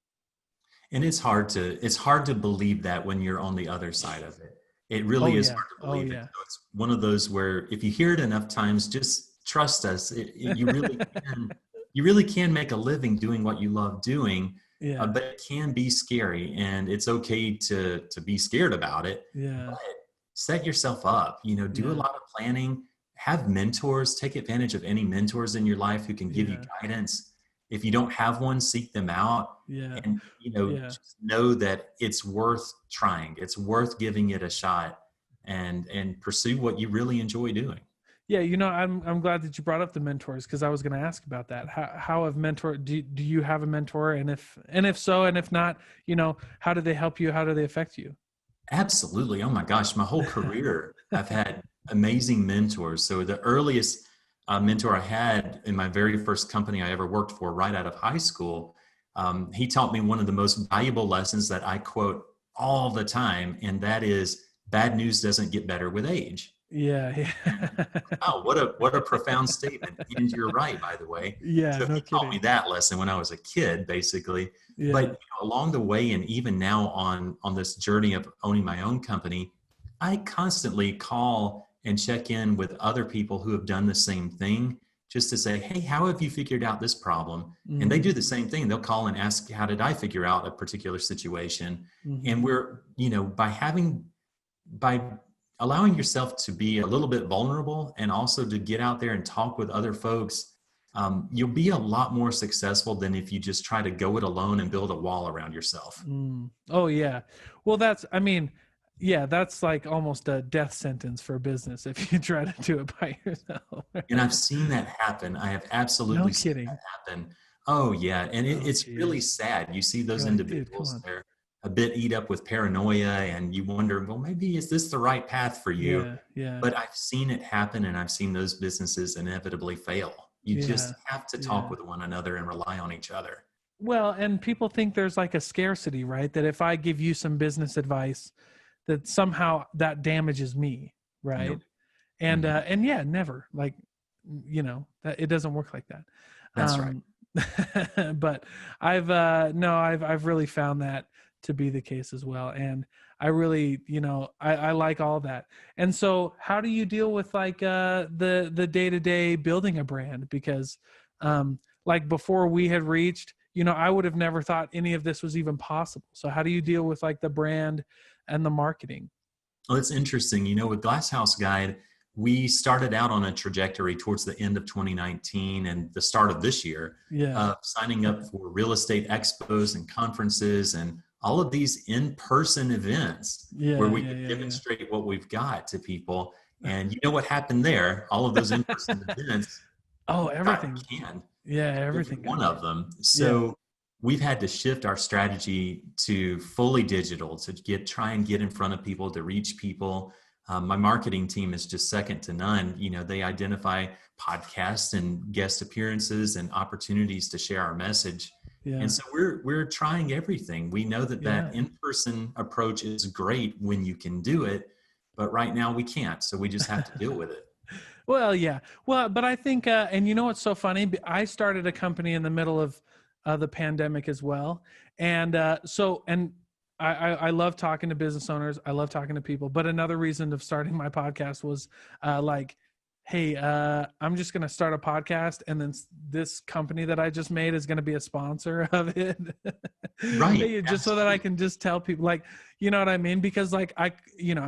And it's hard to believe that when you're on the other side of it. It Oh really is yeah. hard to Oh believe it. yeah. So it's one of those where if you hear it enough times, just trust us. You really can make a living doing what you love doing, Yeah. but it can be scary, and it's okay to be scared about it. Yeah. But set yourself up. Do a Yeah. lot of planning. Have mentors. Take advantage of any mentors in your life who can give you Yeah. guidance. If you don't have one, seek them out, Yeah. and Yeah. just know that it's worth trying. It's worth giving it a shot, and pursue what you really enjoy doing. Yeah, I'm glad that you brought up the mentors, because I was going to ask about that. How have mentor do you have a mentor, and if so, and if not, how do they help you? How do they affect you? Absolutely. Oh my gosh, my whole career, I've had amazing mentors. So the earliest mentor I had in my very first company I ever worked for, right out of high school, he taught me one of the most valuable lessons that I quote all the time, and that is, bad news doesn't get better with age. Yeah, And yeah. wow, what a profound statement. And you're right, by the way. Yeah, So no he taught me kidding. that lesson when I was a kid, basically. But Yeah. along the way, and even now on this journey of owning my own company, I constantly call and check in with other people who have done the same thing, just to say, hey, how have you figured out this problem? And they Hmm. do the same thing. They'll call and ask, how did I figure out a particular situation? Hmm. And we're, by allowing yourself to be a little bit vulnerable, and also to get out there and talk with other folks, you'll be a lot more successful than if you just try to go it alone and build a wall around yourself. Mm. Oh yeah. Well, I mean, yeah, that's like almost a death sentence for business if you try to do it by yourself. And I've seen that happen. I have No absolutely seen that kidding. happen. Oh yeah. And Oh it's really geez. sad. You see those You're like, dude, come individuals, on. they're a bit eat up with paranoia, and you wonder, well, maybe is this the right path for you? Yeah, yeah, But I've seen it happen, and I've seen those businesses inevitably fail. You yeah, just have to talk yeah. with one another and rely on each other. Well, and people think there's like a scarcity, right? That if I give you some business advice, that somehow that damages me, right? Nope. Mhm. And yeah, never. Like, that it doesn't work like that. That's right. Um, but no, I've really found that to be the case as well. And I really, I like all that. And so how do you deal with like the day-to-day building a brand? Because like before we had reached, I would have never thought any of this was even possible. So how do you deal with like the brand and the marketing? Well, it's interesting. With Glasshouse Guide, we started out on a trajectory towards the end of 2019 and the start of this year, Yeah. signing up for real estate expos and conferences and all of these in-person events where Yeah, we yeah, could yeah, yeah. demonstrate what we've got to people. And you know what happened there? All of those in-person events Oh, got everything. canned. Yeah, Every everything got one of canned. them. Yeah. So we've had to shift our strategy to fully digital, to try and get in front of people, to reach people. My marketing team is just second to none. They identify podcasts and guest appearances and opportunities to share our message. And Yeah. so we're trying everything. We know that Yeah. in-person approach is great when you can do it, but right now we can't. So we just have to deal with it. Well, yeah. Well, but I think, and you know what's so funny? I started a company in the middle of the pandemic as well, and and I love talking to business owners. I love talking to people. But another reason of starting my podcast was like, hey, I'm just going to start a podcast, and then this company that I just made is going to be a sponsor of it. Right. Hey, just so that I Absolutely. can just tell people, like, you know what I mean? Because like I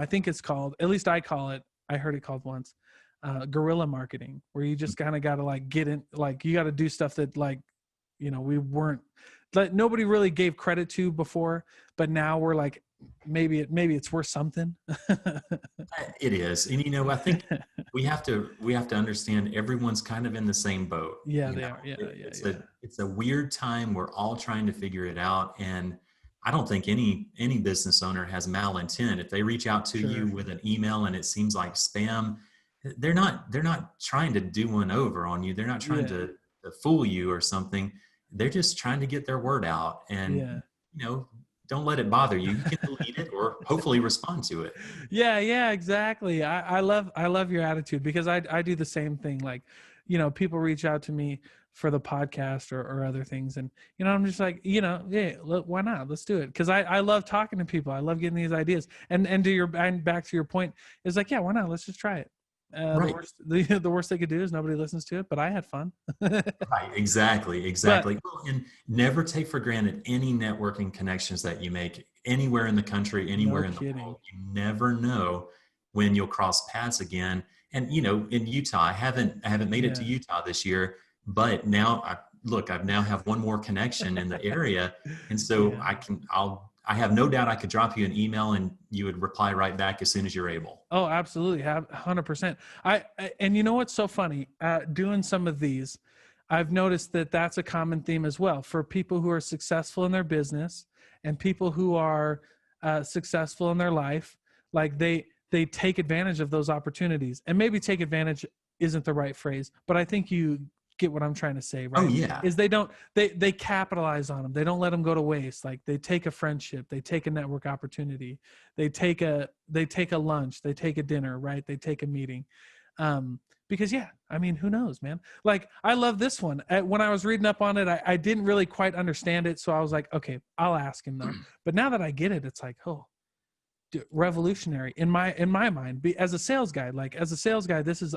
think it's called, at least I call it. I heard it called once, guerrilla marketing, where you just kind of got to like get in, like you got to do stuff that like, we weren't, like nobody really gave credit to before, but now we're like, maybe it's worth something. It is. And I think we have to understand everyone's kind of in the same boat. Yeah, they are. Yeah, yeah, It's a yeah. it's a weird time. We're all trying to figure it out. And I don't think any business owner has malintent. If they reach out to you Sure. with an email and it seems like spam, they're not trying to do one over on you. They're not trying Yeah, to fool you or something. They're just trying to get their word out. And yeah. you know, don't let it bother you. You can delete it or hopefully respond to it. Yeah, yeah, exactly. I love your attitude, because I do the same thing. Like, people reach out to me for the podcast or other things. And, I'm just like, yeah, why not? Let's do it. Cause I love talking to people. I love getting these ideas and back to your point is like, yeah, why not? Let's just try it. Right. The worst they could do is nobody listens to it, but I had fun. Right. Exactly. But Exactly. Well, and never take for granted any networking connections that you make anywhere in the country, no anywhere in the kidding. world. You never know when you'll cross paths again. And in Utah, I haven't made it to Yeah. Utah this year, but now I've now have one more connection in the area, and so Yeah. I have no doubt I could drop you an email and you would reply right back as soon as you're able. Oh, absolutely. Have 100%. And you know what's so funny? Doing some of these, I've noticed that that's a common theme as well for people who are successful in their business and people who are successful in their life. Like they take advantage of those opportunities, and maybe take advantage isn't the right phrase, but I think you get what I'm trying to say, Oh right? yeah. Is they capitalize on them. They don't let them go to waste. Like they take a friendship, they take a network opportunity, they take a lunch, they take a dinner, right? They take a meeting. Because yeah, I mean, who knows, man? Like I love this one. When I was reading up on it, I didn't really quite understand it, so I was like, okay, I'll ask him though. But now that I get it, it's like, oh, dude, revolutionary in my mind. As a sales guy, this is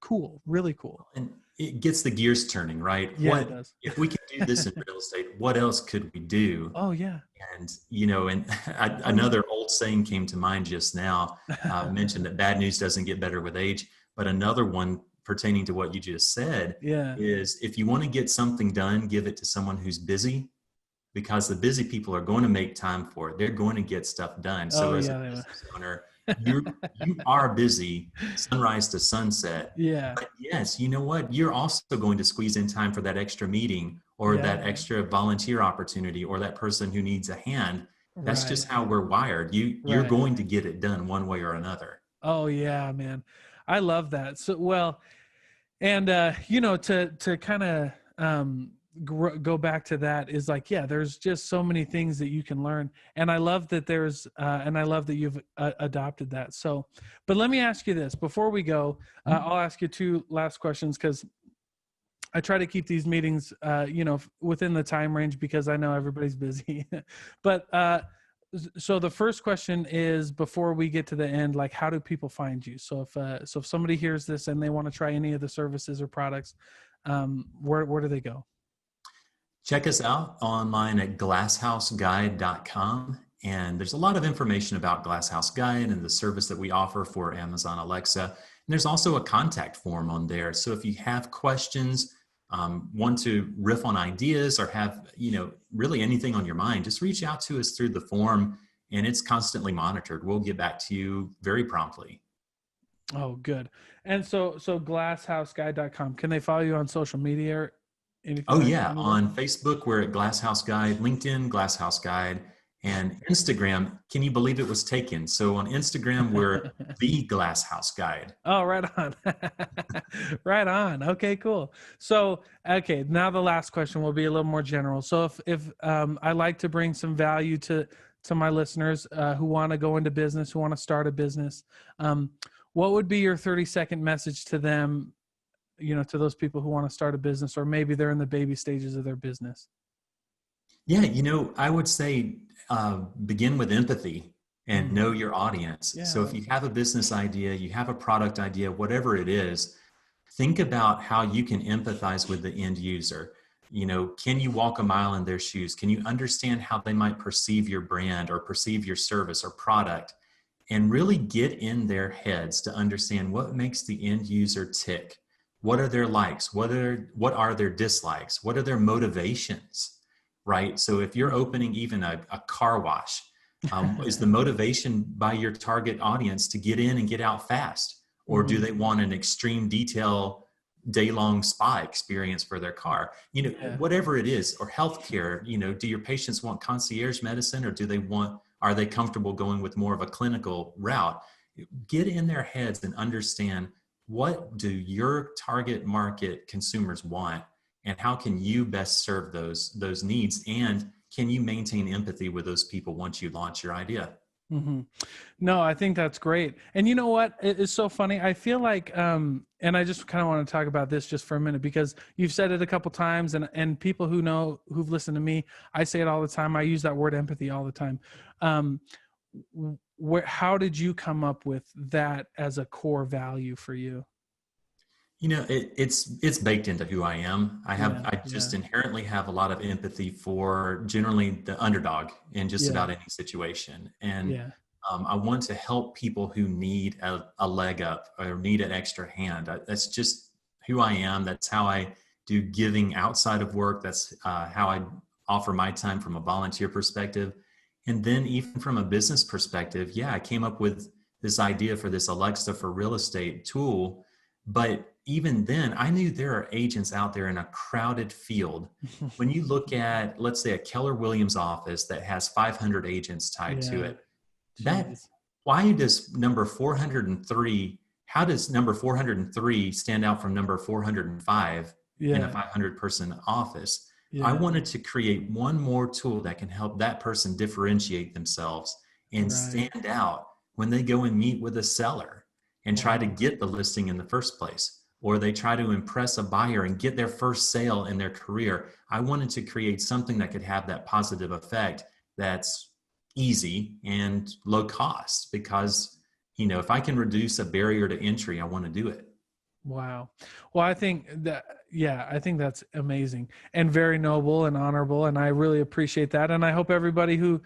cool, really cool. And it gets the gears turning, right? Yeah, it does. If we can do this in real estate, what else could we do? Oh yeah. And another old saying came to mind just now. Mentioned that bad news doesn't get better with age, but another one pertaining to what you just said Yeah. is if you want to get something done, give it to someone who's busy, because the busy people are going to make time for it. They're going to get stuff done. So Oh as a yeah, they will. business owner, you are busy sunrise to sunset. Yeah. But yes, you know what? You're also going to squeeze in time for that extra meeting or that Yeah. extra volunteer opportunity or that person who needs a hand. That's Right. just how we're wired. You're Right. going to get it done one way or another. Oh yeah, man. I love that. So well, and to kind of go back to that is like, yeah, there's just so many things that you can learn, and I love that and I love that you've adopted that. So, but let me ask you this before we go. I'll ask you two last questions because I try to keep these meetings, within the time range because I know everybody's busy. But so the first question is, before we get to the end, like, how do people find you? So if somebody hears this and they want to try any of the services or products, where do they go? Check us out online at glasshouseguide.com. And there's a lot of information about Glasshouse Guide and the service that we offer for Amazon Alexa. And there's also a contact form on there. So if you have questions, want to riff on ideas, or have, really anything on your mind, just reach out to us through the form, and it's constantly monitored. We'll get back to you very promptly. Oh, good. And so glasshouseguide.com. Can they follow you on social media or anything? Oh yeah, on Facebook we're at Glasshouse Guide, LinkedIn Glasshouse Guide, and Instagram. Can you believe it was taken? So on Instagram we're the Glasshouse Guide. Oh, right on. Right on. Okay, cool. So, okay, now the last question will be a little more general. So if I like to bring some value to my listeners who want to go into business, who want to start a business, what would be your 30-second message to them, to those people who want to start a business, or maybe they're in the baby stages of their business? Yeah, I would say begin with empathy and know your audience. Yeah. So if you have a business idea, you have a product idea, whatever it is, think about how you can empathize with the end user. Can you walk a mile in their shoes? Can you understand how they might perceive your brand or perceive your service or product? And really get in their heads to understand what makes the end user tick. What are their likes? What are their dislikes? What are their motivations? Right? So if you're opening even a car wash, is the motivation by your target audience to get in and get out fast? Or do they want an extreme detail, day-long spa experience for their car? Whatever it is, or healthcare, do your patients want concierge medicine, or are they comfortable going with more of a clinical route? Get in their heads and understand, what do your target market consumers want, and how can you best serve those needs? And can you maintain empathy with those people once you launch your idea? Hmm. No, I think that's great. And you know what? It's so funny. I feel like, and I just kind of want to talk about this just for a minute because you've said it a couple times, and people who know, who've listened to me, I say it all the time. I use that word empathy all the time. Um, how did you come up with that as a core value for you? You know, it's baked into who I am. Yeah, I yeah, just inherently have a lot of empathy for generally the underdog in just yeah, about any situation. And yeah. I want to help people who need a leg up or need an extra hand. That's just who I am. That's how I do giving outside of work. That's how I offer my time from a volunteer perspective. And then even from a business perspective, yeah, I came up with this idea for this Alexa for real estate tool. But even then, I knew there are agents out there in a crowded field. When you look at, let's say, a Keller Williams office that has 500 agents tied to Yeah. it, that Jeez. why does number 403, how does number 403 stand out from number 405 in a Yeah. 500 person office? I Yeah. wanted to create one more tool that can help that person differentiate themselves and Right. stand out when they go and meet with a seller and try to Wow. get the listing in the first place, or they try to impress a buyer and get their first sale in their career. I wanted to create something that could have that positive effect that's easy and low cost because, if I can reduce a barrier to entry, I want to do it. Wow. Well, I think that, yeah, I think that's amazing and very noble and honorable. And I really appreciate that. And I hope everybody who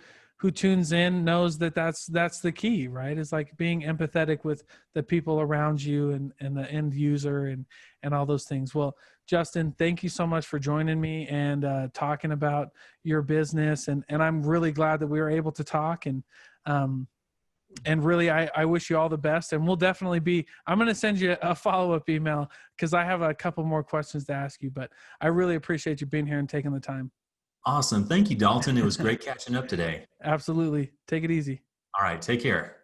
tunes in knows that that's the key, right? It's like being empathetic with the people around you and the end user and all those things. Well, Justin, thank you so much for joining me and talking about your business. And I'm really glad that we were able to talk um, and really I wish you all the best, and we'll definitely be, I'm going to send you a follow-up email because I have a couple more questions to ask you, but I really appreciate you being here and taking the time. Awesome. Thank you, Dalton. It was great catching up today. Absolutely. Take it easy. All right. Take care.